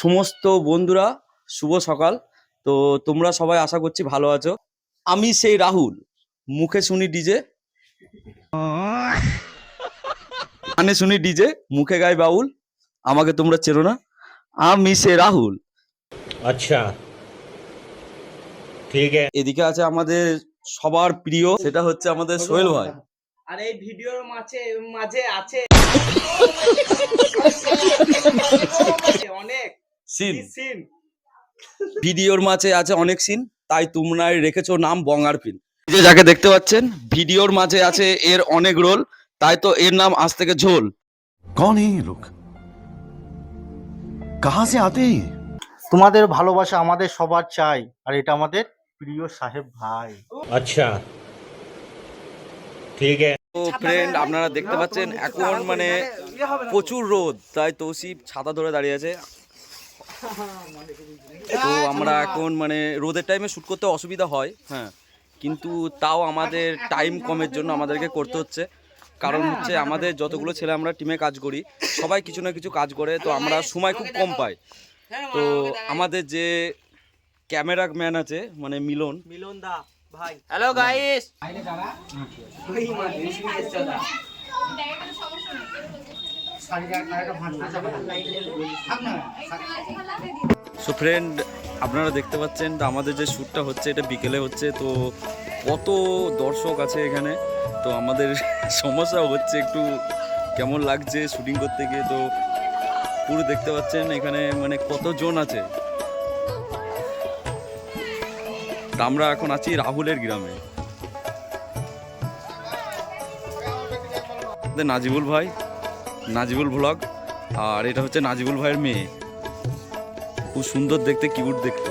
সমস্ত বন্ধুরা শুভ সকাল। তো তোমরা সবাই আশা করছি ভালো আছো। আমি সেই রাহুল, মুখে শুনি ডিজে, কানে শুনি ডিজে, মুখে গাই বাউল। আমাকে তোমরা চেনো না, আমি সেই রাহুল। अच्छा ठीक है। এদিকে আছে আমাদের সবার প্রিয়, সেটা হচ্ছে আমাদের সোহেল ভাই। আর এই ভিডিওর মাঝে আছে অনেক সিন, সিন। ভিডিওর মাঝে আছে অনেক সিন, তাই তোমরা রেখেছো নাম বঙ্গার ফিন। যে যাকে দেখতে পাচ্ছেন ভিডিওর মাঝে আছে এর অনেক রোল, তাই তো এর নাম আজ থেকে ঝোল। कौन है ये लोग? कहां से आते हैं ये? তোমাদের ভালোবাসা আমাদের সবার চাই, আর এটা আমাদের প্রিয় সাহেব ভাই। अच्छा ठीक है। তো ফ্রেন্ড, আপনারা দেখতে পাচ্ছেন এখন মানে প্রচুর রোদ, তাই তৌসিফ ছাতা ধরে দাঁড়িয়ে আছে। তো আমরা এখন মানে রোদের টাইমে শ্যুট করতে অসুবিধা হয়, হ্যাঁ, কিন্তু তাও আমাদের টাইম কমের জন্য আমাদেরকে করতে হচ্ছে। কারণ হচ্ছে আমাদের যতগুলো ছেলে আমরা টিমে কাজ করি, সবাই কিছু না কিছু কাজ করে, তো আমরা সময় খুব কম পাই। তো আমাদের যে ক্যামেরাম্যান আছে মানে মিলন দা ভাই, হ্যালো গাইস। সো ফ্রেন্ড, আপনারা দেখতে পাচ্ছেন তো আমাদের যে শ্যুটটা হচ্ছে এটা বিকেলে হচ্ছে। তো কত দর্শক আছে এখানে, তো আমাদের সমস্যা হচ্ছে একটু, কেমন লাগছে শুটিং করতে গিয়ে। তো পুরো দেখতে পাচ্ছেন এখানে মানে কতজন আছে। আমরা এখন আছি রাহুলের গ্রামে। নাজিবুল ভাই, নাজিবুল ভ্লগ, আর এটা হচ্ছে নাজিবুল ভাইয়ের মেয়ে। খুব সুন্দর দেখতে, কিউট দেখতে।